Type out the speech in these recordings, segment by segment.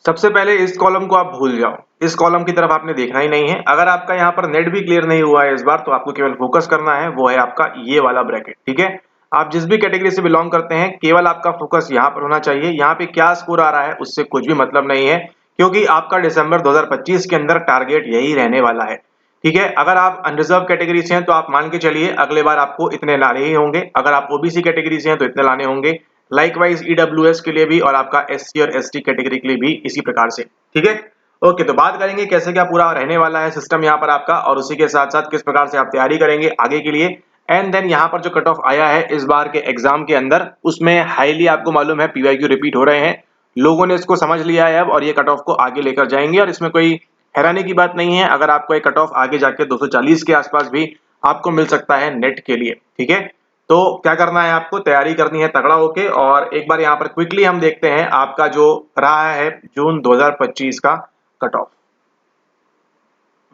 सबसे पहले इस कॉलम को आप भूल जाओ, इस कॉलम की तरफ आपने देखना ही नहीं है। अगर आपका यहाँ पर नेट भी क्लियर नहीं हुआ है इस बार, तो आपको केवल फोकस करना है, वो है आपका ये वाला ब्रैकेट। ठीक है, आप जिस भी कैटेगरी से बिलोंग करते हैं, केवल आपका फोकस यहाँ पर होना चाहिए। यहाँ पे क्या स्कोर आ रहा है उससे कुछ भी मतलब नहीं है, क्योंकि आपका दिसंबर 2025 के अंदर टारगेट यही रहने वाला है। ठीक है, अगर आप अनरिजर्व कैटेगरी से हैं तो आप मान के चलिए अगले बार आपको इतने लाने ही होंगे। अगर आप ओबीसी कैटेगरी से हैं तो इतने लाने होंगे। लाइकवाइज ईडब्ल्यूएस के लिए भी और आपका एससी और एसटी कैटेगरी के लिए भी इसी प्रकार से। ठीक है, ओके, तो बात करेंगे कैसे क्या पूरा रहने वाला है सिस्टम यहाँ पर आपका, और उसी के साथ साथ किस प्रकार से आप तैयारी करेंगे आगे के लिए। एंड देन यहाँ पर जो कट ऑफ आया है इस बार के एग्जाम के अंदर, उसमें हाईली आपको मालूम है पीवाईक्यू रिपीट हो रहे हैं। लोगों ने इसको समझ लिया है अब, और ये कट ऑफ को आगे लेकर जाएंगे, और इसमें कोई हैरानी की बात नहीं है अगर आपको एक कट ऑफ आगे जाके 240 के आसपास भी आपको मिल सकता है नेट के लिए। ठीक है, तो क्या करना है, आपको तैयारी करनी है तगड़ा होके। और एक बार यहाँ पर क्विकली हम देखते हैं आपका जो रहा है जून 2025 का कट ऑफ।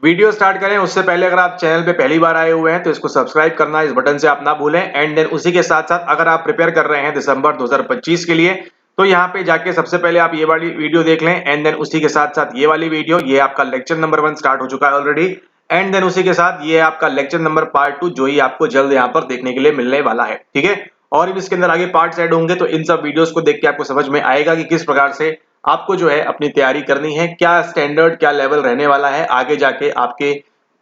वीडियो स्टार्ट करें उससे पहले अगर आप चैनल पे पहली बार आए हुए हैं तो इसको सब्सक्राइब करना, इस बटन से आप ना भूलें। एंड देन उसी के साथ साथ अगर आप प्रिपेयर कर रहे हैं दिसंबर 2025 के लिए, तो यहाँ पे जाके सबसे पहले आप ये वाली वीडियो देख लें। एंड देन उसी के साथ साथ ये वाली वीडियो, ये आपका लेक्चर नंबर 1 स्टार्ट हो चुका है ऑलरेडी। एंड देन उसी के साथ ये आपका लेक्चर नंबर पार्ट 2 जो ही आपको जल्द यहाँ पर देखने के लिए मिलने वाला है। ठीक है, और भी इसके अंदर आगे पार्ट्स ऐड होंगे, तो इन सब वीडियोस को देख के आपको समझ में आएगा कि किस प्रकार से आपको जो है अपनी तैयारी करनी है, क्या स्टैंडर्ड क्या लेवल रहने वाला है आगे जाके आपके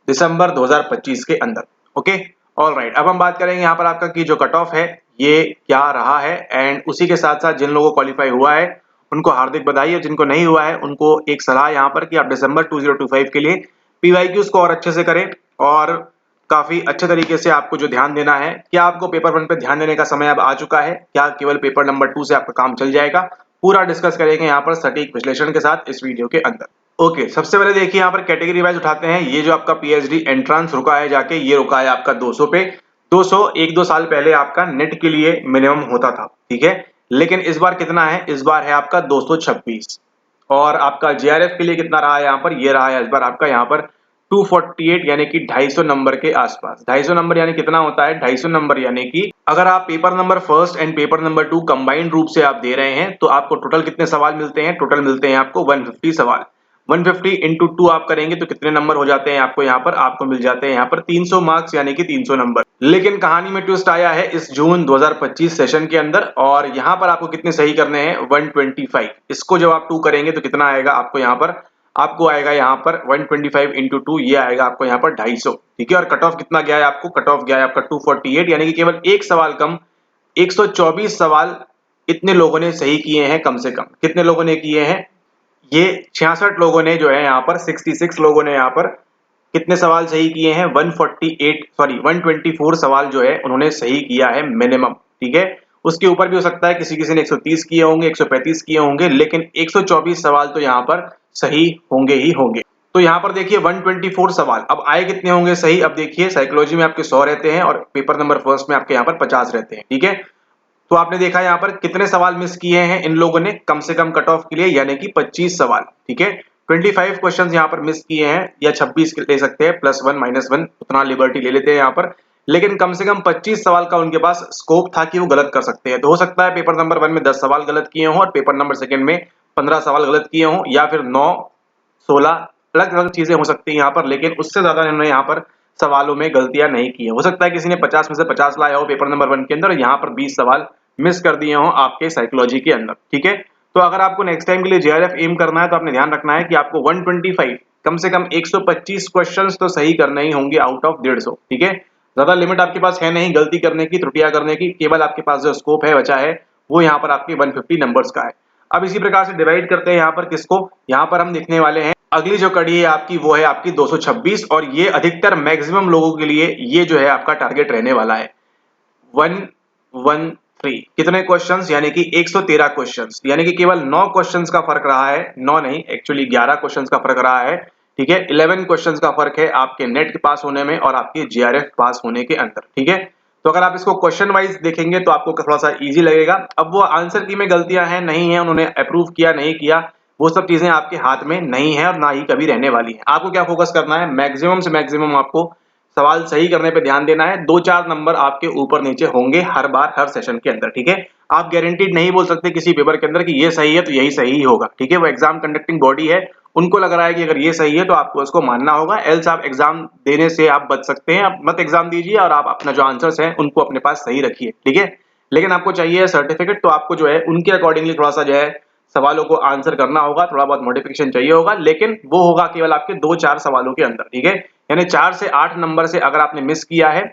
दिसंबर 2025 के अंदर। ओके, ऑल राइट, अब हम बात करेंगे यहाँ पर आपका कि जो कट ऑफ है ये क्या रहा है। एंड उसी के साथ साथ जिन लोगों को क्वालिफाई हुआ है उनको हार्दिक बधाई, और जिनको नहीं हुआ है उनको एक सलाह यहाँ पर कि आप दिसंबर 2025 के लिए पीवाईक्यूज को और अच्छे से करें, और काफी अच्छे तरीके से आपको जो ध्यान देना है। क्या आपको पेपर 1 पे ध्यान देने का समय अब आ चुका है, क्या केवल पेपर नंबर 2 से आपका काम चल जाएगा, पूरा डिस्कस करेंगे यहाँ पर सटीक विश्लेषण के साथ इस वीडियो के अंदर। ओके, सबसे पहले देखिए यहाँ पर कैटेगरी वाइज उठाते हैं। ये जो आपका पीएचडी एंट्रेंस रुका है जाके, ये रुका है आपका 200 पे। 200 1-2 साल पहले आपका नेट के लिए मिनिमम होता था। ठीक है, लेकिन इस बार कितना है, इस बार है आपका 226। और आपका जेआरएफ के लिए कितना रहा है यहाँ पर, ये रहा है इस बार आपका यहाँ पर 248, यानी कि 250 नंबर के आसपास। 250 नंबर यानी कितना होता है, 250 नंबर यानी कि अगर आप paper number first and paper number 2 combined रूप से आप दे रहे हैं तो आपको टोटल कितने सवाल मिलते हैं, टोटल मिलते हैं आपको 150 सवाल। 150 इंटू 2 आप करेंगे तो कितने नंबर हो जाते हैं आपको यहाँ पर, आपको मिल जाते हैं यहाँ पर 300 मार्क्स, यानी कि 300 नंबर। लेकिन कहानी में ट्विस्ट आया है इस जून 2025 सेशन के अंदर, और यहाँ पर आपको कितने सही करने हैं, 125। इसको जब आप 2 करेंगे तो कितना आएगा आपको यहाँ पर, आपको आएगा यहाँ पर 125 इंटू 2, ये आएगा आपको यहाँ पर 250। ठीक है, और कट ऑफ कितना गया है आपको, कट ऑफ गया है आपका 248, यानी कि केवल एक सवाल कम, 124 सवाल इतने लोगों ने सही किए हैं कम से कम। कितने लोगों ने किए हैं, ये 66 लोगों ने जो है यहाँ पर, 66 लोगों ने यहाँ पर कितने सवाल सही किए हैं, 124 सवाल जो है उन्होंने सही किया है मिनिमम। ठीक है, उसके ऊपर भी हो सकता है, किसी किसी ने 130 किए होंगे, 135 किए होंगे, लेकिन 124 सवाल तो यहाँ पर सही होंगे ही होंगे। तो यहाँ पर देखिए 124 सवाल, अब आए कितने होंगे सही, अब देखिए साइकोलॉजी में आपके 100 रहते हैं और पेपर नंबर फर्स्ट में आपके यहाँ पर 50 रहते हैं। ठीक है, तो आपने देखा यहाँ पर कितने सवाल मिस किए हैं इन लोगों ने कम से कम कट ऑफ के लिए, यानी कि 25 सवाल। ठीक है, 25 क्वेश्चंस यहाँ पर मिस किए हैं, या 26 ले सकते हैं, +1 -1 उतना लिबर्टी ले लेते हैं यहाँ पर, लेकिन कम से कम 25 सवाल का उनके पास स्कोप था कि वो गलत कर सकते हैं। तो हो सकता है पेपर नंबर 1 में 10 सवाल गलत किए हों और पेपर नंबर 2 में 15 सवाल गलत किए हों, या फिर 9, 16 अलग अलग चीजें हो सकती है यहाँ पर, लेकिन उससे ज्यादा इन्होंने यहाँ पर सवालों में गलतियां नहीं की है। हो सकता है किसी ने 50 में से 50 लाया हो पेपर नंबर 1 के अंदर, यहाँ पर 20 सवाल मिस कर दिए हो आपके साइकोलॉजी के अंदर। ठीक है, तो अगर आपको नेक्स्ट टाइम के लिए जेआरएफ एम करना है तो आपने ध्यान रखना है कि आपको 125 कम से कम 125 क्वेश्चंस तो सही करने ही होंगे आउट ऑफ 150। ठीक है, ज्यादा लिमिट आपके पास है नहीं गलती करने की, त्रुटियां करने की, केवल आपके पास जो स्कोप है बचा है वो यहाँ पर आपके 150 नंबर्स का है। अब इसी प्रकार से डिवाइड करते हैं यहाँ पर किसको, यहाँ पर हम देखने वाले हैं अगली जो कड़ी है आपकी वो है आपकी 226, और ये अधिकतर मैक्सिमम लोगों के लिए ये जो है आपका टारगेट रहने वाला है। 113 कितने क्वेश्चंस, यानी कि 113 क्वेश्चंस, यानी कि केवल 9 क्वेश्चंस का फर्क रहा है, 9 नहीं एक्चुअली 11 क्वेश्चंस का फर्क रहा है। ठीक है, 11 क्वेश्चंस का फर्क है आपके नेट के पास होने में और आपके जेआरएफ पास होने के अंदर। ठीक है, तो अगर आप इसको क्वेश्चन वाइज देखेंगे तो आपको थोड़ा सा इजी लगेगा। अब वो आंसर की में गलतियां हैं नहीं है, उन्होंने अप्रूव किया नहीं किया, वो सब चीजें आपके हाथ में नहीं है और ना ही कभी रहने वाली है। आपको क्या फोकस करना है, मैक्सिमम से मैक्सिमम आपको सवाल सही करने पे ध्यान देना है। 2-4 नंबर आपके ऊपर नीचे होंगे हर बार हर सेशन के अंदर, ठीक है। आप गारंटीड नहीं बोल सकते किसी पेपर के अंदर कि ये सही है तो यही सही ही होगा, ठीक है। वो एग्जाम कंडक्टिंग बॉडी है, उनको लग रहा है कि अगर ये सही है तो आपको उसको मानना होगा, एल्स आप एग्जाम देने से आप बच सकते हैं। आप मत एग्जाम दीजिए और आप अपना जो आंसर्स हैं उनको अपने पास सही रखिए, ठीक है। लेकिन आपको चाहिए सर्टिफिकेट, तो आपको जो है उनके अकॉर्डिंगली थोड़ा सा जो है सवालों को आंसर करना होगा, थोड़ा बहुत मॉडिफिकेशन चाहिए होगा, लेकिन वो होगा केवल आपके 2-4 सवालों के अंदर, ठीक है। यानी 4 से 8 नंबर से अगर आपने मिस किया है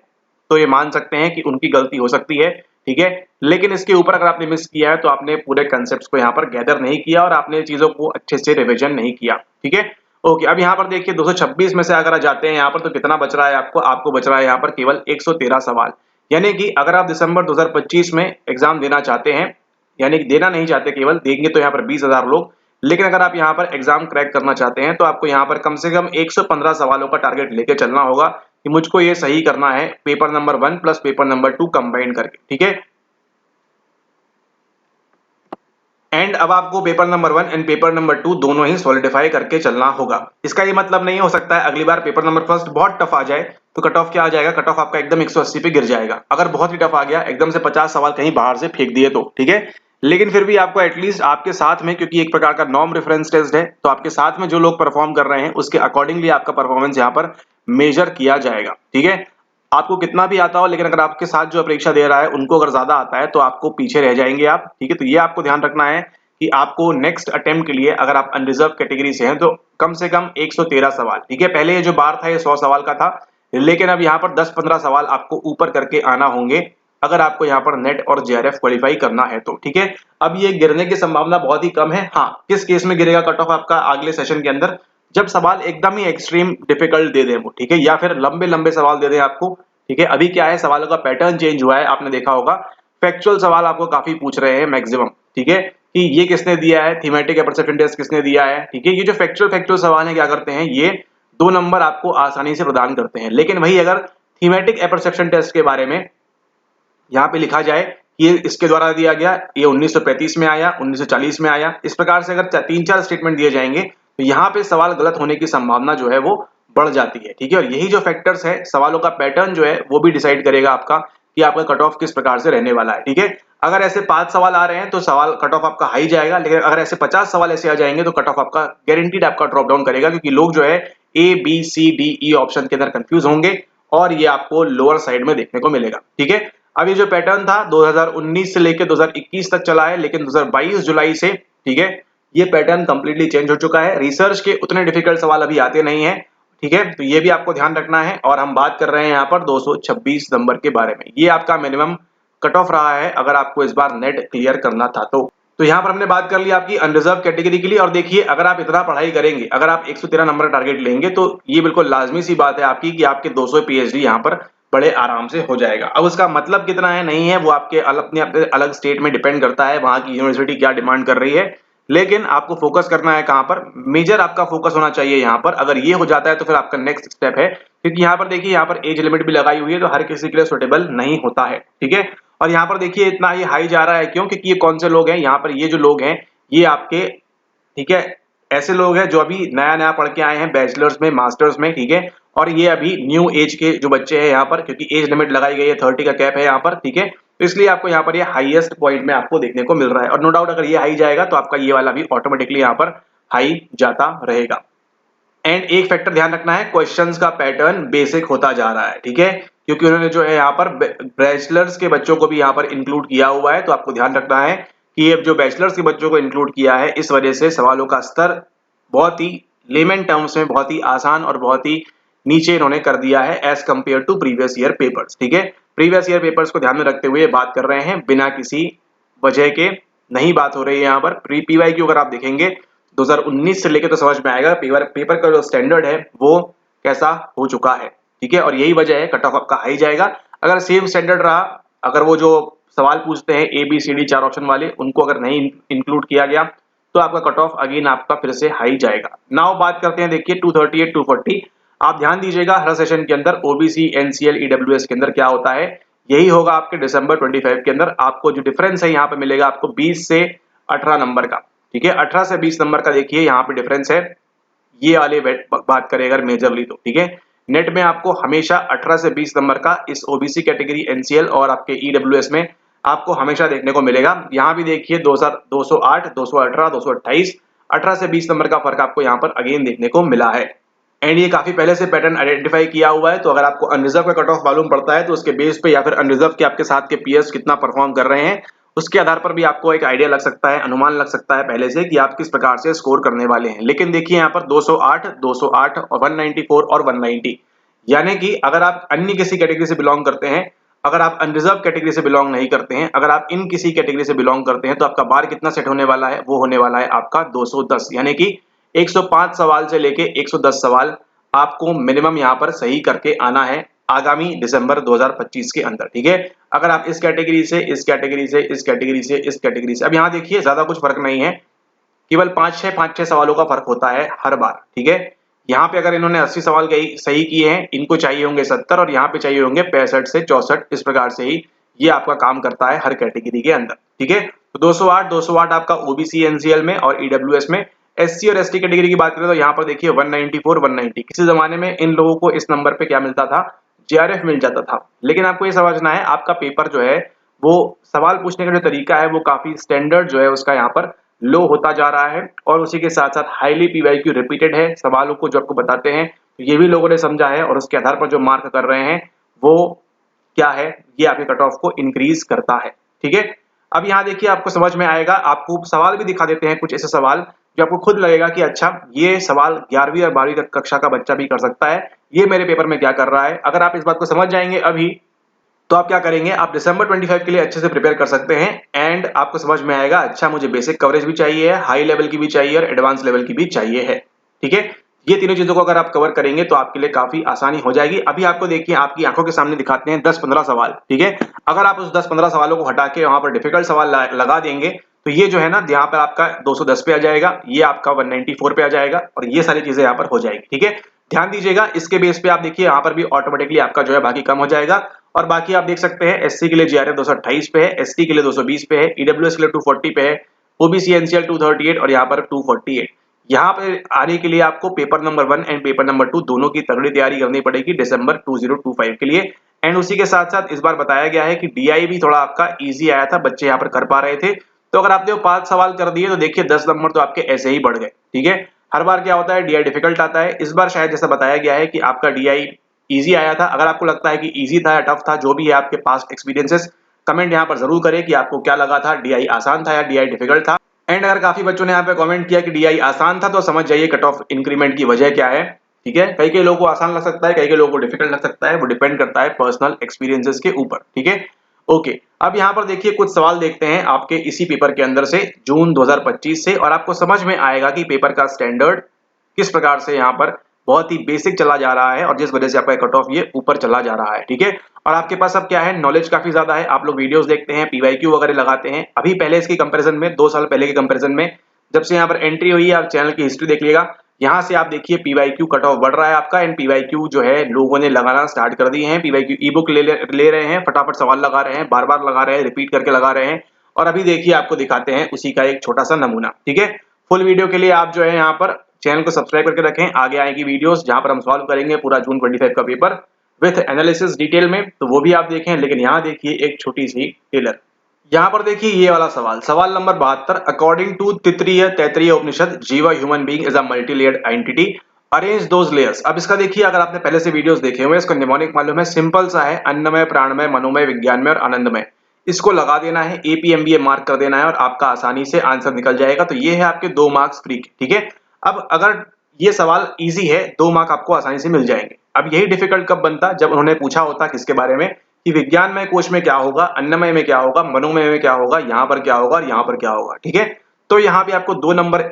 तो ये मान सकते हैं कि उनकी गलती हो सकती है, ठीक है। लेकिन इसके ऊपर अगर आपने मिस किया है तो आपने पूरे कंसेप्ट्स को यहाँ पर गैदर नहीं किया और आपने चीजों को अच्छे से रिविजन नहीं किया, ठीक है। ओके, अब यहाँ पर देखिए 226 में से अगर आप जाते हैं यहाँ पर तो कितना बच रहा है आपको बच रहा है यहाँ पर केवल 113 सवाल। यानी कि अगर आप दिसंबर 2025 में एग्जाम देना चाहते हैं, यानी कि देना नहीं चाहते, केवल देंगे तो यहाँ पर 20,000 लोग, लेकिन अगर आप यहाँ पर एग्जाम क्रैक करना चाहते हैं तो आपको यहाँ पर कम से कम 115 सवालों का टारगेट लेके चलना होगा कि मुझको ये सही करना है paper number 1 plus paper number 2 combine करके, ठीक है। एंड अब आपको paper number 1 and paper number 2 दोनों ही सॉलिडिफाई करके चलना होगा। इसका ये मतलब नहीं हो सकता है अगली बार पेपर नंबर फर्स्ट बहुत टफ आ जाए तो कट ऑफ क्या आ जाएगा, कट ऑफ आपका एकदम 180 पे गिर जाएगा। अगर बहुत ही टफ आ गया, एकदम से 50 सवाल कहीं बाहर से फेंक दिए तो, ठीक है। लेकिन फिर भी आपको एटलीस्ट आपके साथ में, क्योंकि एक प्रकार का नॉर्म रेफरेंस टेस्ट है, तो आपके साथ में जो लोग परफॉर्म कर रहे हैं उसके अकॉर्डिंगली आपका परफॉर्मेंस यहाँ पर मेजर किया जाएगा, ठीक है। आपको कितना भी आता हो, लेकिन अगर आपके साथ जो परीक्षा दे रहा है उनको अगर ज्यादा आता है तो आपको पीछे रह जाएंगे आप, ठीक है। तो ये आपको ध्यान रखना है कि आपको नेक्स्ट अटेम्प्ट के लिए अगर आप अनरिजर्व कैटेगरी से हैं तो कम से कम 113 सवाल, ठीक है। पहले ये जो बार था ये 100 सवाल का था, लेकिन अब यहाँ पर 10-15 सवाल आपको ऊपर करके आना होंगे अगर आपको यहाँ पर नेट और जेआरएफ क्वालिफाई करना है तो, ठीक है। अब ये गिरने की संभावना बहुत ही कम है। हाँ, किस केस में गिरेगा कट ऑफ आपका अगले सेशन के अंदर, जब सवाल एकदम ही एक्सट्रीम डिफिकल्ट दे दें वो, ठीक है, या फिर लंबे लंबे सवाल दे दें आपको, ठीक है। अभी क्या है, सवालों का पैटर्न चेंज हुआ है, आपने देखा होगा। फैक्चुअल सवाल आपको काफी पूछ रहे हैं मैक्सिमम, ठीक है, कि ये किसने दिया है, थीमेटिक परसेप्शन टेस्ट किसने दिया है, ठीक है। ये जो फैक्चुअल सवाल है क्या करते हैं, ये 2 नंबर आपको आसानी से प्रदान करते हैं। लेकिन वही अगर थीमेटिक परसेप्शन टेस्ट के बारे में यहाँ पे लिखा जाए ये इसके द्वारा दिया गया, ये 1935 में आया, 1940 में आया, इस प्रकार से अगर 3-4 स्टेटमेंट दिए जाएंगे तो यहाँ पे सवाल गलत होने की संभावना जो है वो बढ़ जाती है, ठीक है। और यही जो फैक्टर्स है, सवालों का पैटर्न जो है वो भी डिसाइड करेगा आपका कि आपका कट ऑफ किस प्रकार से रहने वाला है, ठीक है। अगर ऐसे 5 सवाल आ रहे हैं तो सवाल कट ऑफ आपका हाई जाएगा, लेकिन अगर ऐसे 50 सवाल ऐसे आ जाएंगे तो कट ऑफ आपका गारंटीड आपका ड्रॉप डाउन करेगा, क्योंकि लोग जो है A B C D E option के अंदर कंफ्यूज होंगे और ये आपको लोअर साइड में देखने को मिलेगा, ठीक है। अब ये जो पैटर्न था 2019 से लेकर 2021 तक चला है, लेकिन 2022 जुलाई से, ठीक है, ये पैटर्न कंप्लीटली चेंज हो चुका है। रिसर्च के उतने डिफिकल्ट सवाल अभी आते नहीं है, ठीक है। तो ये भी आपको ध्यान रखना है। और हम बात कर रहे हैं यहाँ पर 226 नंबर के बारे में, ये आपका मिनिमम कट ऑफ रहा है अगर आपको इस बार नेट क्लियर करना था तो यहाँ पर हमने बात कर ली आपकी अनरिजर्व कैटेगरी के लिए। और देखिए, अगर आप इतना पढ़ाई करेंगे, अगर आप 113 नंबर टारगेट लेंगे तो ये बिल्कुल लाजमी सी बात है आपकी कि आपके 200 पीएचडी यहाँ पर बड़े आराम से हो जाएगा। अब उसका मतलब कितना है नहीं है वो आपके अपने अलग स्टेट में डिपेंड करता है, वहां की यूनिवर्सिटी क्या डिमांड कर रही है। लेकिन आपको फोकस करना है कहां पर, मेजर आपका फोकस होना चाहिए यहाँ पर। अगर ये हो जाता है तो फिर आपका नेक्स्ट स्टेप है, क्योंकि यहाँ पर देखिए, यहाँ पर एज लिमिट भी लगाई हुई है तो हर किसी के लिए सुटेबल नहीं होता है, ठीक है। और यहाँ पर देखिए इतना ये हाई जा रहा है क्यों, क्योंकि ये कौन से लोग हैं यहाँ पर, ये जो लोग हैं ये आपके, ठीक है, ऐसे लोग हैं जो अभी नया नया पढ़ के आए हैं बैचलर्स में, मास्टर्स में, ठीक है। और ये अभी न्यू एज के जो बच्चे हैं यहाँ पर, क्योंकि एज लिमिट लगाई गई है 30 का कैप है यहाँ पर, ठीक है। तो इसलिए आपको यहाँ पर ये हाईएस्ट पॉइंट में आपको देखने को मिल रहा है। और नो डाउट अगर ये हाई जाएगा तो आपका ये वाला भी ऑटोमेटिकली यहाँ पर हाई जाता रहेगा। एंड एक फैक्टर ध्यान रखना है, क्वेश्चंस का पैटर्न बेसिक होता जा रहा है, ठीक है, क्योंकि उन्होंने जो है यहाँ पर बैचलर्स के बच्चों को भी यहाँ पर इंक्लूड किया हुआ है। तो आपको ध्यान रखना है कि ये जो बैचलर्स के बच्चों को इंक्लूड किया है, इस वजह से सवालों का स्तर बहुत ही लेमन टर्म्स में बहुत ही आसान और बहुत ही नीचे इन्होंने कर दिया है as compare to previous year papers, ठीक है। प्रीवियस ईयर पेपर्स को ध्यान में रखते हुए बात कर रहे हैं, बिना किसी वजह के नहीं बात हो रही है यहाँ पर। पीवाईक्यू अगर आप देखेंगे 2019 से लेकर तो समझ में आएगा पेपर का जो स्टैंडर्ड है वो कैसा हो चुका है, ठीक है। और यही वजह है कट ऑफ आपका हाई जाएगा। अगर सेम स्टैंडर्ड रहा, अगर वो जो सवाल पूछते हैं A B C D 4 option वाले, उनको अगर नहीं इंक्लूड किया गया तो आपका कट ऑफ अगेन आपका फिर से हाई जाएगा। नाउ बात करते हैं, देखिए 238 240, आप ध्यान दीजिएगा हर सेशन के अंदर ओबीसी एनसीएल ईडब्ल्यूएस के अंदर क्या होता है, यही होगा आपके दिसंबर 25 के अंदर। आपको जो डिफरेंस है यहाँ पे मिलेगा आपको 20 से 18 नंबर का, ठीक है। 18 से 20 नंबर का देखिए यहाँ पे डिफरेंस है, ये वाले बात करें अगर मेजरली तो, ठीक है। नेट में आपको हमेशा 18 से 20 नंबर का इस ओबीसी कैटेगरी, एनसीएल और आपके ईडब्ल्यूएस में आपको हमेशा देखने को मिलेगा। यहाँ भी देखिए 208, 218, 228, 18 से 20 नंबर का फर्क आपको यहाँ पर अगेन देखने को मिला है। एंड ये काफी पहले से पैटर्न आइडेंटिफाई किया हुआ है, तो अगर आपको अनरिजर्व का कट ऑफ मालूम पड़ता है तो उसके बेस पे या फिर अनरिजर्व के आपके साथ के पीएस कितना परफॉर्म कर रहे हैं उसके आधार पर भी आपको एक आइडिया लग सकता है, अनुमान लग सकता है पहले से कि आप किस प्रकार से स्कोर करने वाले हैं। लेकिन देखिए यहाँ पर 208, 208 और 194 और 190, यानी कि अगर आप अन्य किसी कैटेगरी से बिलोंग करते हैं, अगर आप अनरिजर्व कैटेगरी से बिलोंग नहीं करते हैं, अगर आप इन किसी कैटेगरी से बिलोंग करते हैं, तो आपका बार कितना सेट होने वाला है, वो होने वाला है आपका 210, यानी कि 105 सवाल से लेके 110 सवाल आपको मिनिमम यहाँ पर सही करके आना है आगामी दिसंबर 2025 के अंदर। ठीक है, अगर आप इस कैटेगरी से, इस कैटेगरी से, इस कैटेगरी से, इस कैटेगरी से, अब यहाँ देखिए ज्यादा कुछ फर्क नहीं है, केवल 5-6 सवालों का फर्क होता है हर बार। ठीक है, यहाँ पे अगर इन्होंने 80 सवाल सही किए हैं, इनको चाहिए होंगे 70 और यहाँ पे चाहिए होंगे 65 से 64, इस प्रकार से ही ये आपका काम करता है हर कैटेगरी के अंदर। ठीक है, तो 208 आपका ओबीसी एनसीएल में और ईडब्ल्यूएस में। एससी और एसटी कैटेगरी की बात करें तो यहाँ पर देखिए 194, 190, किसी जमाने में इन लोगों को इस नंबर पे क्या मिलता था, जेआरएफ मिल जाता था। लेकिन आपको ये समझना है आपका पेपर जो है वो सवाल पूछने का जो तरीका है वो काफी स्टैंडर्ड जो है उसका यहाँ पर लो होता जा रहा है, और उसी के साथ साथ हाईली पीवाईक्यू रिपीटेड है, सवालों को जो आपको बताते हैं तो ये भी लोगों ने समझा है और उसके आधार पर जो मार्क कर रहे हैं वो क्या है, ये आपके कट ऑफ को इंक्रीज करता है। ठीक है, अब यहाँ देखिए आपको समझ में आएगा, आपको सवाल भी दिखा देते हैं कुछ ऐसे सवाल जो आपको खुद लगेगा कि अच्छा ये सवाल 11वीं और 12वीं कक्षा का बच्चा भी कर सकता है, ये मेरे पेपर में क्या कर रहा है। अगर आप इस बात को समझ जाएंगे अभी, तो आप क्या करेंगे, आप दिसंबर 25 के लिए अच्छे से प्रिपेयर कर सकते हैं एंड आपको समझ में आएगा अच्छा मुझे बेसिक कवरेज भी चाहिए है, हाई लेवल की भी चाहिए और एडवांस लेवल की भी चाहिए है। ठीक है, ये तीनों चीजों को अगर आप कवर करेंगे तो आपके लिए काफी आसानी हो जाएगी। अभी आपको देखिए आपकी आंखों के सामने दिखाते हैं 10-15 सवाल। ठीक है, अगर आप उस 10-15 सवालों को हटा के वहां पर डिफिकल्ट सवाल लगा देंगे तो ये जो है ना यहाँ पर आपका 210 पे आ जाएगा, ये आपका 194 पे आ जाएगा और ये सारी चीजें यहाँ पर हो जाएगी। ठीक है, ध्यान दीजिएगा, इसके बेस पे आप देखिए यहाँ पर भी ऑटोमेटिकली आपका जो है बाकी कम हो जाएगा। और बाकी आप देख सकते हैं एससी के लिए जीआरएफ 228 पे है, एसटी के लिए 220 पे है, ईडब्ल्यूएस के लिए 240 पे है, ओबीसी एनसीएल 238 और यहाँ पर 248। यहाँ पे आने के लिए आपको paper number 1 and paper number 2 दोनों की तगड़ी तैयारी करनी पड़ेगी दिसंबर 2025 के लिए। एंड उसी के साथ साथ इस बार बताया गया है कि डीआई भी थोड़ा आपका इजी आया था, बच्चे यहाँ पर कर पा रहे थे, तो अगर आपने 5 सवाल कर दिए तो देखिए 10 नंबर तो आपके ऐसे ही बढ़ गए। ठीक है, हर बार क्या होता है डीआई डिफिकल्ट आता है, इस बार शायद जैसा बताया गया है कि आपका डीआई इजी आया था। अगर आपको लगता है कि इजी था या टफ था, जो भी है आपके पास एक्सपीरियंसेस कमेंट यहाँ पर जरूर करें कि आपको क्या लगा था, डीआई आसान था या डीआई डिफिकल्ट था। एंड अगर काफी बच्चों ने यहाँ पे कमेंट किया कि डीआई आसान था तो समझ जाइए कट ऑफ इंक्रीमेंट की वजह क्या है। ठीक है, कई लोगों को आसान लग सकता है, कई लोगों को डिफिकल्ट लग सकता है, वो डिपेंड करता है पर्सनल एक्सपीरियंसेस के ऊपर। ठीक है, ओके, अब यहाँ पर देखिए कुछ सवाल देखते हैं आपके इसी पेपर के अंदर से जून 2025 से, और आपको समझ में आएगा कि पेपर का स्टैंडर्ड किस प्रकार से यहाँ पर बहुत ही बेसिक चला जा रहा है और जिस वजह से आपका कट ऑफ ये ऊपर चला जा रहा है। ठीक है, और आपके पास अब क्या है, नॉलेज काफी ज्यादा है, आप लोग वीडियोस देखते हैं, पीवाईक्यू वगैरह लगाते हैं। अभी पहले इसकी कंपैरिजन में 2 साल पहले के कंपैरिजन में जब से यहाँ पर एंट्री हुई है, आप चैनल की हिस्ट्री देख लीजिएगा, यहाँ से आप देखिए पीवाईक्यू कट ऑफ बढ़ रहा है आपका, एंड पीवाईक्यू जो है लोगों ने लगाना स्टार्ट कर दिए हैं, पीवाईक्यू ई बुक ले रहे हैं, फटाफट सवाल लगा रहे हैं, बार बार लगा रहे हैं, रिपीट करके लगा रहे हैं। और अभी देखिए आपको दिखाते हैं उसी का एक छोटा सा नमूना। ठीक है, फुल वीडियो के लिए आप जो है यहाँ पर चैनल को सब्सक्राइब करके रखें, आगे आएगी वीडियोस जहां पर हम सॉल्व करेंगे पूरा जून 25 का पेपर विथ एनालिसिस डिटेल में, तो वो भी आप देखें। लेकिन यहाँ देखिए एक छोटी सी टेलर, यहाँ पर देखिए ये वाला सवाल, सवाल नंबर 72, अकॉर्डिंग टू तैत्तिरीय उपनिषद जीवा human being is a multi layered entity, arrange those layers. अब इसका देखिए अगर आपने पहले से वीडियोस देखे हुए, इसका निमोनिक मालूम है, सिंपल सा है, अन्नमय, प्राणमय, मनोमय, विज्ञानमय और आनंदमय। इसको लगा देना है, एपीएमबीए मार्क कर देना है और आपका आसानी से आंसर निकल जाएगा। तो ये है आपके 2 मार्क्स फ्री के। ठीक है, अब अगर ये सवाल इजी है, 2 मार्क आपको आसानी से मिल जाएंगे। अब यही डिफिकल्ट कब बनता, जब उन्होंने पूछा होता किसके बारे में, कि विज्ञानमय कोश में क्या होगा, अन्नमय में क्या होगा, मनोमय में क्या होगा, यहाँ पर क्या होगा और यहाँ पर क्या होगा। ठीक है, तो यहाँ पे आपको 2 नंबर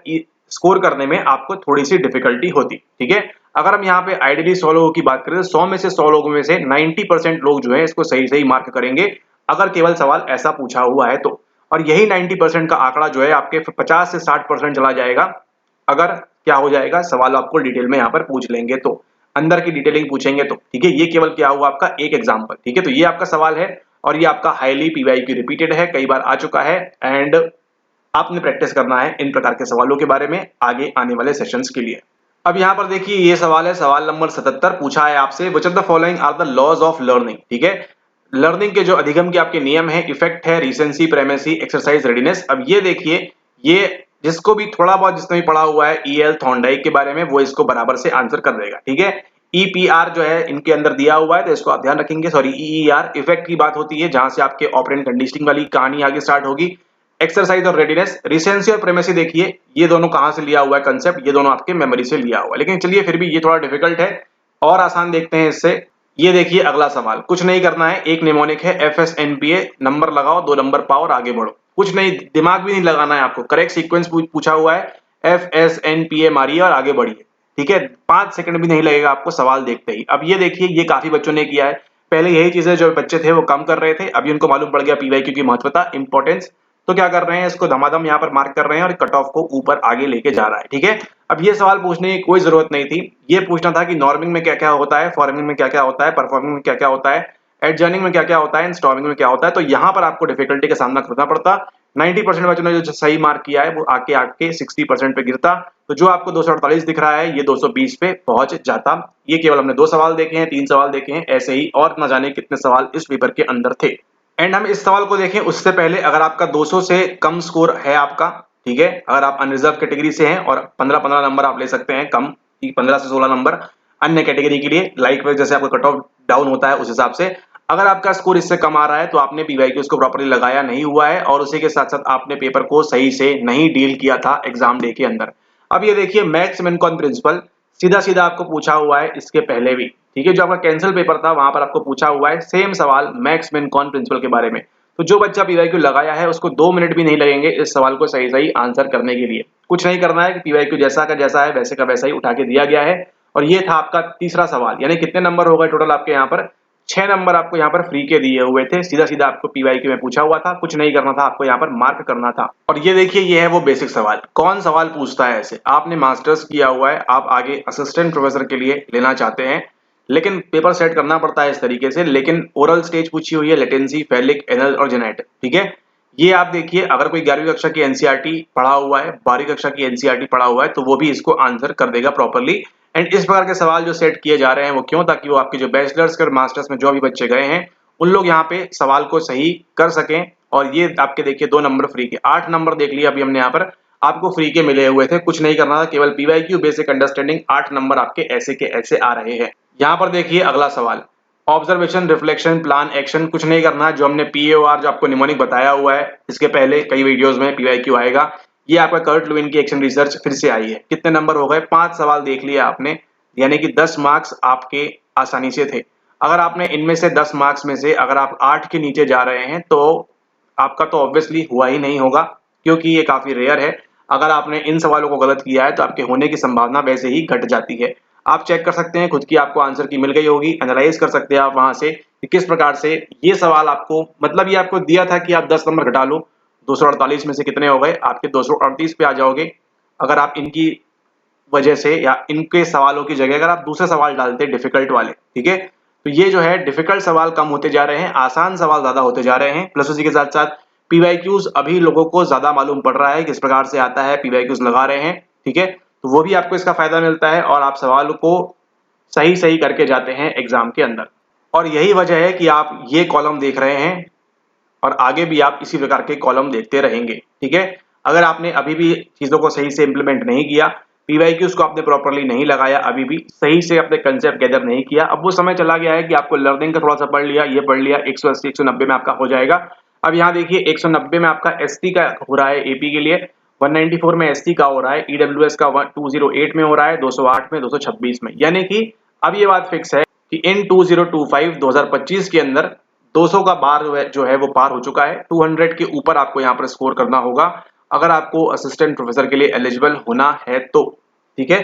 स्कोर करने में आपको थोड़ी सी डिफिकल्टी होती। ठीक है, अगर हम यहाँ पे आइडियली 100 लोगों की बात करें तो 100 में से 100 लोगों में से 90% लोग जो है इसको सही सही मार्क करेंगे, अगर केवल सवाल ऐसा पूछा हुआ है तो। और यही 90% का आंकड़ा जो है आपके 50 से 60% चला जाएगा अगर क्या हो जाएगा, सवाल आपको डिटेल में यहाँ पर पूछ लेंगे तो, अंदर की डिटेलिंग पूछेंगे तो। ठीक है, ये केवल क्या हुआ आपका एक एग्जांपल। ठीक है, तो ये आपका सवाल है और ये आपका हाईली पीवाईक्यू रिपीटेड है, कई बार आ चुका है, एंड आपने प्रैक्टिस करना है इन प्रकार के सवालों के बारे में आगे आने वाले सेशंस के लिए। अब यहाँ पर देखिए ये सवाल है, सवाल नंबर 77 पूछा है आपसे, which of the following are the laws of learning. ठीक है, लर्निंग के जो अधिगम के आपके नियम है, इफेक्ट है, रिसेंसी, प्रेमेसी, एक्सरसाइज, रेडीनेस। अब ये देखिए, ये जिसको भी थोड़ा बहुत जिसने भी पढ़ा हुआ है ईएल थॉर्नडाइक के बारे में, वो इसको बराबर से आंसर कर देगा। ठीक है, ईपीआर जो है इनके अंदर दिया हुआ है, तो इसको आप ध्यान रखेंगे। सॉरी, ईईआर इफेक्ट की बात होती है, जहां से आपके ऑपरेंट कंडीशनिंग वाली कहानी आगे स्टार्ट होगी। एक्सरसाइज और रेडीनेस, रिसेंसी और प्रेमेसी देखिए ये दोनों कहां से लिया हुआ है कंसेप्ट, ये दोनों आपके मेमोरी से लिया हुआ है। लेकिन चलिए फिर भी ये थोड़ा डिफिकल्ट है, और आसान देखते हैं इससे। ये देखिए अगला सवाल, कुछ नहीं करना है, एक निमोनिक है FSNPA, नंबर लगाओ, 2 नंबर पाओ और आगे बढ़ो। कुछ नहीं, दिमाग भी नहीं लगाना है आपको, करेक्ट सीक्वेंस पूछा हुआ है, FSNPA मारिए और आगे बढ़िए। ठीक है, 5 सेकंड भी नहीं लगेगा आपको सवाल देखते ही। अब ये देखिए, ये काफी बच्चों ने किया है, पहले यही चीजें जो बच्चे थे वो कम कर रहे थे, अभी उनको मालूम पड़ गया पीवाईक्यू की महत्वता, इंपॉर्टेंस, तो क्या कर रहे हैं, इसको धमाधम यहाँ पर मार्क कर रहे हैं और कट ऑफ को ऊपर आगे लेके जा रहा है। ठीक है, अब ये सवाल पूछने की कोई जरूरत नहीं थी, ये पूछना था कि नॉर्मिंग में क्या क्या होता है, फॉर्मिंग में क्या क्या होता है, परफॉर्मिंग में क्या क्या होता है, एडजर्निंग में क्या क्या होता है, स्टॉर्मिंग में क्या होता है। तो यहाँ पर आपको डिफिकल्टी का सामना करना पड़ता। 90% बच्चों ने जो सही मार्क किया है वो आके आके 60% पे गिरता, तो जो आपको 248 दिख रहा है ये 220 पे पहुंच जाता। ये केवल हमने 2 सवाल देखे हैं, 3 सवाल देखे हैं, ऐसे ही और न जाने कितने सवाल इस पेपर के अंदर थे। एंड हम इस सवाल को देखें उससे पहले, अगर आपका 200 से कम स्कोर है आपका, ठीक है, अगर आप अनरिजर्व कैटेगरी से हैं और 15-15 नंबर आप ले सकते हैं कम, 15 से 16 नंबर अन्य कैटेगरी के लिए, लाइक वाइज जैसे आपका कट ऑफ डाउन होता है उस हिसाब से। अगर आपका स्कोर इससे कम आ रहा है तो आपने पीवाईक्यू को प्रॉपर्ली लगाया नहीं हुआ है, और उसी के साथ साथ आपने पेपर को सही से नहीं डील किया था एग्जाम डे के अंदर। अब ये देखिए मैक्स मिनकॉन प्रिंसिपल, सीधा सीधा आपको पूछा हुआ है इसके पहले भी। ठीक है, जो आपका कैंसिल पेपर था वहां पर आपको पूछा हुआ है सेम सवाल मैक्स मिनकॉन प्रिंसिपल के बारे में। तो जो बच्चा पीवाईक्यू लगाया है उसको 2 मिनट भी नहीं लगेंगे इस सवाल को सही सही आंसर करने के लिए। कुछ नहीं करना है कि पीवाईक्यू जैसा का जैसा है वैसे का वैसा ही उठा के दिया गया है। और ये था आपका तीसरा सवाल, यानी कितने नंबर हो गए टोटल आपके यहाँ पर, 6 नंबर आपको यहाँ पर फ्री के दिए हुए थे, सीधा सीधा आपको पीवाईक्यू में पूछा हुआ था, कुछ नहीं करना था, आपको यहाँ पर मार्क करना था। और ये देखिए ये है वो बेसिक सवाल। कौन सवाल पूछता है ऐसे, आपने मास्टर्स किया हुआ है, आप आगे असिस्टेंट प्रोफेसर के लिए लेना चाहते हैं, लेकिन पेपर सेट करना पड़ता है इस तरीके से। लेकिन ओरल स्टेज पूछी हुई है, लेटेंसी, फेलिक, एनल और जेनेट। ठीक है, ये आप देखिए, अगर कोई 11वीं कक्षा की एनसीईआरटी पढ़ा हुआ है, 12वीं कक्षा की एनसीईआरटी पढ़ा हुआ है, तो वो भी इसको आंसर कर देगा प्रॉपर्ली। एंड इस प्रकार के सवाल जो सेट किए जा रहे हैं वो क्यों, ताकि वो आपके जो बैचलर्स और मास्टर्स में जो भी बच्चे गए हैं उन लोग यहाँ पे सवाल को सही कर सकें। और ये आपके देखिए 2 नंबर फ्री के, 8 नंबर देख लिया अभी हमने यहाँ पर, आपको फ्री के मिले हुए थे, कुछ नहीं करना था, केवल पीवाईक्यू बेसिक अंडरस्टैंडिंग 8 नंबर आपके ऐसे के ऐसे आ रहे हैं। यहाँ पर देखिए अगला सवाल, ऑब्जर्वेशन, रिफ्लेक्शन, प्लान, एक्शन, कुछ नहीं करना है। जो हमने पीओआर जो आपको निमोनिक बताया हुआ है, इसके पहले कई वीडियोस में पीवाईक्यू आएगा, ये आपका कर्ट लुईन की एक्शन रिसर्च फिर से आई है। कितने नंबर हो गए, 5 सवाल देख लिया आपने, यानी कि 10 मार्क्स आपके आसानी से थे। अगर आपने इनमें से 10 मार्क्स में से अगर आप 8 के नीचे जा रहे हैं तो आपका तो ऑब्वियसली हुआ ही नहीं होगा, क्योंकि ये काफी रेयर है। अगर आपने इन सवालों को गलत किया है तो आपके होने की संभावना वैसे ही घट जाती है। आप चेक कर सकते हैं खुद की, आपको आंसर की मिल गई होगी, एनालाइज कर सकते हैं आप वहां से कि किस प्रकार से ये सवाल आपको, मतलब ये आपको दिया था कि आप 10 नंबर घटा लो, 248 में से कितने हो गए, आपके 238 पे आ जाओगे। अगर आप इनकी वजह से या इनके सवालों की जगह अगर आप दूसरे सवाल डालते डिफिकल्ट वाले, ठीक है, तो ये जो है डिफिकल्ट सवाल कम होते जा रहे हैं, आसान सवाल ज्यादा होते जा रहे हैं। प्लस उसी के साथ साथ पीवाईक्यूज अभी लोगों को ज्यादा मालूम पड़ रहा है किस प्रकार से आता है, पीवाईक्यूज लगा रहे हैं। ठीक है, तो वो भी आपको इसका फायदा मिलता है और आप सवाल को सही सही करके जाते हैं एग्जाम के अंदर। और यही वजह है कि आप ये कॉलम देख रहे हैं और आगे भी आप इसी प्रकार के कॉलम देखते रहेंगे। ठीक है, अगर आपने अभी भी चीजों को सही से इंप्लीमेंट नहीं किया, पीवाईक्यूज को आपने प्रॉपर्ली नहीं लगाया, अभी भी सही से अपने कंसेप्ट गैदर नहीं किया, अब वो समय चला गया है कि आपको लर्निंग का थोड़ा सा पढ़ लिया, ये पढ़ लिया, 180 190 में आपका हो जाएगा। अब यहाँ देखिए 190 में आपका एसटी का हो रहा है एपी के लिए, 194 में एसटी का हो रहा है, ईडब्ल्यूएस का 208 में हो रहा है, 208 में, 226 में। यानी कि अब ये बात फिक्स है कि इन 2025 2025 के अंदर 200 का बार जो है वो पार हो चुका है। 200 के ऊपर आपको यहाँ पर स्कोर करना होगा अगर आपको असिस्टेंट प्रोफेसर के लिए एलिजिबल होना है तो। ठीक है,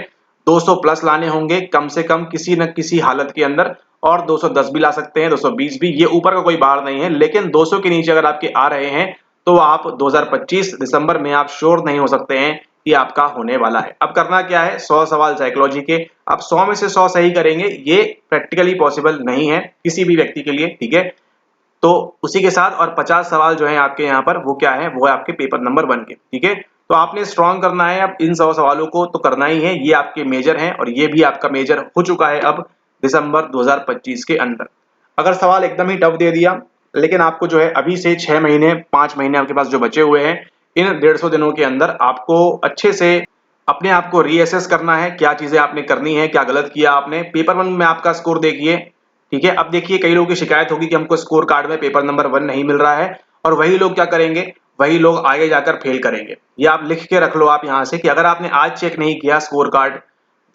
200 प्लस लाने होंगे कम से कम किसी न किसी हालत के अंदर, और 210 भी ला सकते हैं, 220 भी, ये ऊपर का कोई बार नहीं है। लेकिन 200 के नीचे अगर आपके आ रहे हैं तो आप 2025 दिसंबर में आप श्योर नहीं हो सकते हैं कि आपका होने वाला है। अब करना क्या है, 100 सवाल साइकोलॉजी के, आप 100 में से 100 सही करेंगे, ये प्रैक्टिकली पॉसिबल नहीं है किसी भी व्यक्ति के लिए। ठीक है, तो उसी के साथ और 50 सवाल जो है आपके यहाँ पर वो क्या है, वो है आपके पेपर नंबर 1 के। ठीक है, तो आपने स्ट्रॉन्ग करना है अब इन 100 सवालों को तो करना ही है, ये आपके मेजर हैं और ये भी आपका मेजर हो चुका है अब दिसंबर 2025 के अंदर। अगर सवाल एकदम ही टफ दे दिया, लेकिन आपको जो है अभी से 6 महीने 5 महीने आपके पास जो बचे हुए हैं, इन 150 दिनों के अंदर आपको अच्छे से अपने आप को रीअसेस करना है, क्या चीजें आपने करनी है, क्या गलत किया आपने। पेपर 1 में आपका स्कोर देखिए, ठीक है। अब देखिए कई लोगों की शिकायत होगी कि हमको स्कोर कार्ड में पेपर नंबर 1 नहीं मिल रहा है, और वही लोग क्या करेंगे, वही लोग आगे जाकर फेल करेंगे। ये आप लिख के रख लो आप यहाँ से कि अगर आपने आज चेक नहीं किया स्कोर कार्ड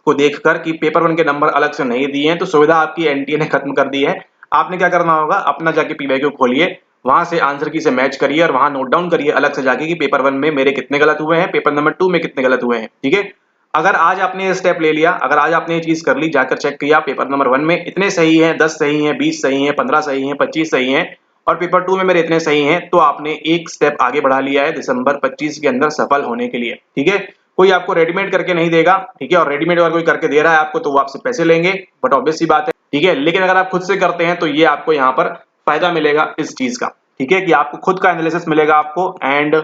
को देखकर कि पेपर 1 के नंबर अलग से नहीं दिए हैं, तो सुविधा आपकी एनटीए ने खत्म कर दी है। आपने क्या करना होगा, अपना जाके पीवाईक्यू खोलिए, वहां से आंसर की से मैच करिए और वहां नोट डाउन करिए अलग से जाके कि पेपर 1 में मेरे कितने गलत हुए हैं, पेपर नंबर 2 में कितने गलत हुए हैं, ठीक है। अगर आज आपने ये स्टेप ले लिया, अगर आज आपने ये चीज कर ली, जाकर चेक किया पेपर नंबर 1 में इतने सही हैं, 10 सही हैं, 20 सही हैं, 15 सही हैं, 25 सही हैं, और पेपर 2 में मेरे इतने सही हैं, तो आपने एक स्टेप आगे बढ़ा लिया है दिसंबर 25 के अंदर सफल होने के लिए, ठीक है। कोई आपको रेडीमेड करके नहीं देगा, ठीक है, और रेडीमेड अगर कोई करके दे रहा है आपको तो वो आपसे पैसे लेंगे, बट ऑब्वियस सी बात है, ठीक है। लेकिन अगर आप खुद से करते हैं तो ये आपको यहाँ पर फायदा मिलेगा इस चीज का, ठीक है, कि आपको खुद का एनालिसिस मिलेगा आपको, एंड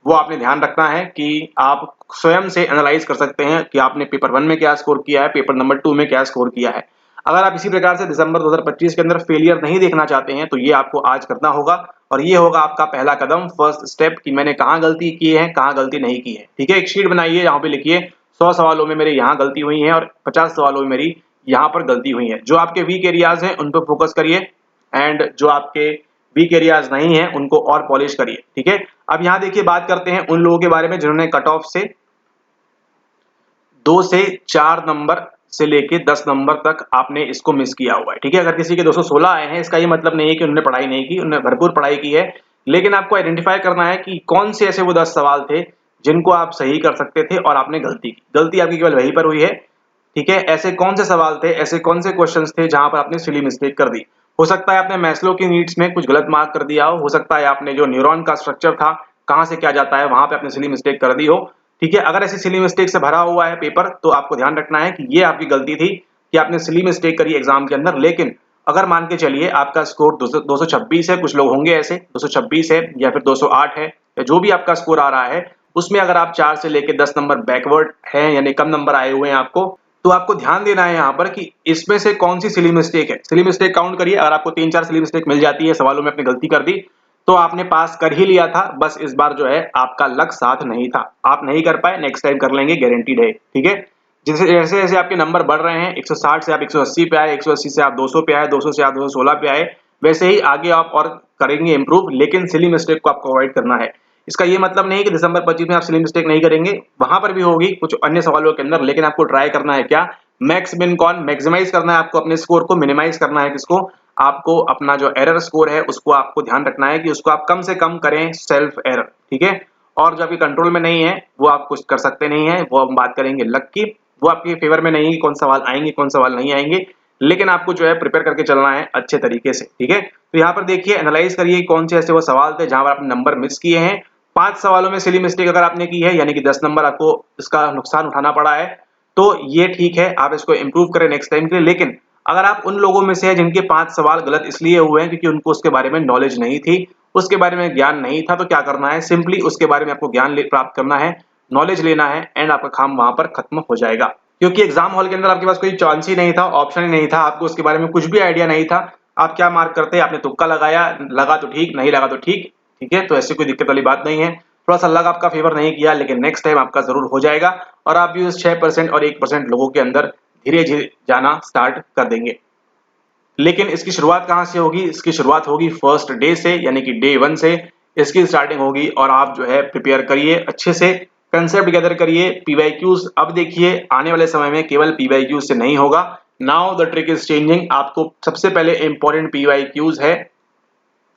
वो आपने ध्यान रखना है कि आप स्वयं से एनालाइज कर सकते हैं कि आपने पेपर 1 में क्या स्कोर किया है, पेपर नंबर 2 में क्या स्कोर किया है। अगर आप इसी प्रकार से दिसंबर 2025 के अंदर फेलियर नहीं देखना चाहते हैं तो ये आपको आज करना होगा, और ये होगा आपका पहला कदम, फर्स्ट स्टेप, कि मैंने कहाँ गलती की है, कहाँ गलती नहीं की है, ठीक है। एक शीट बनाइए, यहाँ पे लिखिए 100 सवालों में मेरे यहाँ गलती हुई है और 50 सवालों में मेरी यहाँ पर गलती हुई है। जो आपके वीक एरियाज हैं उन पर फोकस करिए, एंड जो आपके वीक एरियाज नहीं है उनको और पॉलिश करिए, ठीक है। अब यहाँ देखिए बात करते हैं उन लोगों के बारे में जिन्होंने कट ऑफ से 2 से 4 नंबर से लेके 10 नंबर तक आपने इसको मिस किया हुआ है, ठीक है। अगर किसी के 216 आए हैं, इसका ये मतलब नहीं है कि उन्होंने पढ़ाई नहीं की, उन्होंने भरपूर पढ़ाई की है, लेकिन आपको आइडेंटिफाई करना है कि कौन से ऐसे वो 10 सवाल थे जिनको आप सही कर सकते थे और आपने गलती की। गलती आपकी केवल वहीं पर हुई है, ठीक है। ऐसे कौन से सवाल थे, ऐसे कौन से क्वेश्चंस थे जहां पर आपने सिली मिस्टेक कर दी। हो सकता है आपने मैस्लो की नीड्स में कुछ गलत मार्क कर दिया हो सकता है आपने जो न्यूरॉन का स्ट्रक्चर था, कहां से क्या जाता है, वहां पे आपने सिली मिस्टेक कर दी हो, ठीक है। अगर ऐसी सिली मिस्टेक से भरा हुआ है पेपर तो आपको ध्यान रखना है कि ये आपकी गलती थी कि आपने सिली मिस्टेक करी एग्जाम के अंदर। लेकिन अगर मान के चलिए आपका स्कोर 226 है, कुछ लोग होंगे ऐसे 226 है या फिर 208 है, या जो भी आपका स्कोर आ रहा है, उसमें अगर आप 4 से लेके 10 नंबर बैकवर्ड हैं, यानी कम नंबर आए हुए हैं आपको, तो आपको ध्यान देना है यहाँ पर कि इसमें से कौन सी सिली मिस्टेक है। सिली मिस्टेक काउंट करिए, अगर आपको 3-4 सिली मिस्टेक मिल जाती है, सवालों में आपने गलती कर दी, तो आपने पास कर ही लिया था। बस इस बार जो है आपका लक साथ नहीं था, आप नहीं कर पाए, नेक्स्ट टाइम कर लेंगे, गारंटीड है, ठीक है। जैसे जैसे जैसे आपके नंबर बढ़ रहे हैं, 160 से आप 180 पे आए, 180 से आप 200 पे आए, 200 से आप 216 पे आए, वैसे ही आगे आप और करेंगे इंप्रूव, लेकिन सिली मिस्टेक को आपको अवॉइड करना है। इसका ये मतलब नहीं कि दिसंबर 25 में आप सिली मिस्टेक नहीं करेंगे, वहां पर भी होगी कुछ अन्य सवालों के अंदर, लेकिन आपको ट्राई करना है क्या, मैक्स मिन कॉन, मैक्सिमाइज करना है आपको अपने स्कोर को, मिनिमाइज करना है किसको, आपको अपना जो एरर स्कोर है उसको आपको ध्यान रखना है कि उसको आप कम से कम करें, सेल्फ एरर, ठीक है। और जो आपके कंट्रोल में नहीं है वो आप कुछ कर सकते नहीं है, वो हम बात करेंगे लक की, वो आपके फेवर में नहीं है, कौन सवाल आएंगे कौन सवाल नहीं आएंगे, लेकिन आपको जो है प्रिपेयर करके चलना है अच्छे तरीके से, ठीक है। तो यहाँ पर देखिए एनालाइज करिए कौन से ऐसे वो सवाल थे जहां पर आपने नंबर मिस किए हैं। 5 सवालों में सिली मिस्टेक अगर आपने की है, यानी कि 10 नंबर आपको इसका नुकसान उठाना पड़ा है, तो ये ठीक है, आप इसको इंप्रूव करें नेक्स्ट टाइम के लिए। लेकिन अगर आप उन लोगों में से हैं जिनके 5 सवाल गलत इसलिए हुए हैं क्योंकि उनको उसके बारे में नॉलेज नहीं थी, उसके बारे में ज्ञान नहीं था, तो क्या करना है, सिंपली उसके बारे में आपको ज्ञान प्राप्त करना है, नॉलेज लेना है, एंड आपका काम वहां पर खत्म हो जाएगा। क्योंकि एग्जाम हॉल के अंदर आपके पास कोई चांस ही नहीं था, ऑप्शन ही नहीं था, आपको उसके बारे में कुछ भी आइडिया नहीं था, आप क्या मार्क करते, आपने तुक्का लगाया, लगा तो ठीक, नहीं लगा तो ठीक, ठीक है। तो ऐसी कोई दिक्कत वाली बात नहीं है, थोड़ा सा लग आपका फेवर नहीं किया, लेकिन नेक्स्ट टाइम आपका जरूर हो जाएगा, और आप भी उस 6% और 1% लोगों के अंदर धीरे धीरे जाना स्टार्ट कर देंगे। लेकिन इसकी शुरुआत कहां से होगी, इसकी शुरुआत होगी फर्स्ट डे से, यानी कि डे 1 से इसकी स्टार्टिंग होगी, और आप जो है प्रिपेयर करिए अच्छे से, कंसेप्ट गैदर करिए, पीवाईक्यूज। अब देखिए आने वाले समय में केवल पीवाईक्यूज से नहीं होगा, now the trick is changing. आपको सबसे पहले इंपॉर्टेंट पीवाईक्यूज है,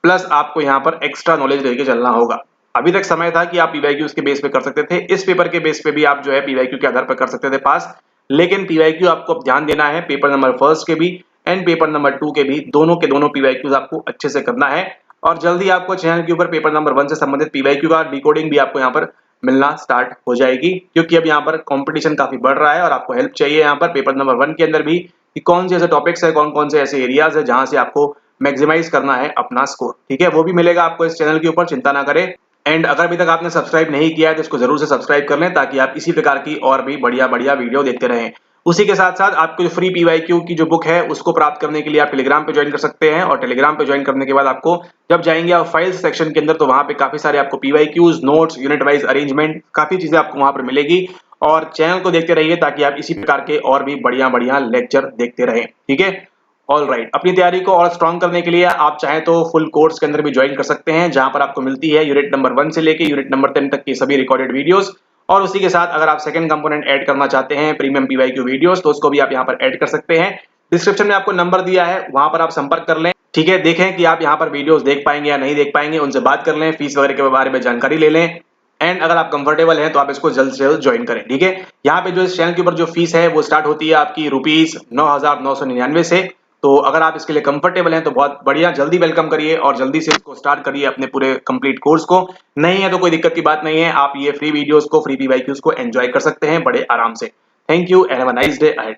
प्लस आपको यहाँ पर एक्स्ट्रा नॉलेज लेके चलना होगा। अभी तक समय था कि आप पीवाईक्यूज के बेस पे कर सकते थे, इस पेपर के बेस पे भी आप जो है पीवाईक्यू के आधार पर कर सकते थे पास, लेकिन पीवाईक्यू आपको अब ध्यान देना है, पेपर नंबर 1 के भी एंड पेपर नंबर 2 के भी, दोनों के दोनों पीवाईक्यूज आपको अच्छे से करना है। और जल्दी आपको चैनल के ऊपर पेपर नंबर 1 से संबंधित पीवाईक्यू का डिकोडिंग भी आपको यहाँ पर मिलना स्टार्ट हो जाएगी, क्योंकि अब यहाँ पर कंपटीशन काफी बढ़ रहा है और आपको हेल्प चाहिए यहाँ पर पेपर नंबर 1 के अंदर भी, कि कौन से ऐसे टॉपिक्स है, कौन कौन से ऐसे एरियाज है जहां से आपको मैक्सिमाइज करना है अपना स्कोर, ठीक है। वो भी मिलेगा आपको इस चैनल के ऊपर, चिंता ना करें। एंड अगर अभी तक आपने सब्सक्राइब नहीं किया है तो इसको जरूर से सब्सक्राइब कर लें ताकि आप इसी प्रकार की और भी बढ़िया बढ़िया वीडियो देखते रहें। उसी के साथ साथ आपको जो फ्री पीवाईक्यू की जो बुक है उसको प्राप्त करने के लिए आप टेलीग्राम पे ज्वाइन कर सकते हैं, और टेलीग्राम पे ज्वाइन करने के बाद आपको जब जाएंगे आप फाइल्स सेक्शन के अंदर तो वहां पे काफी सारे आपको PYQs, notes, unit wise arrangement, काफी चीजें आपको वहां पर मिलेगी। और चैनल को देखते रहिए ताकि आप इसी प्रकार के और भी बढ़िया बढ़िया लेक्चर देखते रहें। ठीक है, ऑल राइट। अपनी तैयारी को और स्ट्रॉन्ग करने के लिए आप चाहें तो फुल कोर्स के अंदर भी ज्वाइन कर सकते हैं, जहां पर आपको मिलती है यूनिट नंबर 1 से लेके यूनिट नंबर 10 तक की सभी रिकॉर्डेड वीडियोस। और उसी के साथ अगर आप सेकंड कंपोनेंट ऐड करना चाहते हैं प्रीमियम पीवाईक्यू वीडियोस, तो उसको भी आप यहां पर ऐड कर सकते हैं। डिस्क्रिप्शन में आपको नंबर दिया है, वहां पर आप संपर्क कर लें। ठीक है, देखें कि आप यहां पर वीडियोस देख पाएंगे या नहीं देख पाएंगे, उनसे बात कर लें, फीस वगैरह के बारे में जानकारी ले लें। एंड अगर आप कंफर्टेबल हैं तो आप इसको जल्द से जल्द ज्वाइन करें। ठीक है, यहाँ पे जो इस चैनल के ऊपर जो फीस है वो स्टार्ट होती है आपकी ₹9,999 से। तो अगर आप इसके लिए कंफर्टेबल हैं तो बहुत बढ़िया, जल्दी वेलकम करिए और जल्दी से इसको स्टार्ट करिए अपने पूरे कंप्लीट कोर्स को। नहीं है तो कोई दिक्कत की बात नहीं है, आप ये फ्री वीडियोस को, फ्री पीवाईक्यूज को एंजॉय कर सकते हैं बड़े आराम से। Thank you and have a nice day ahead.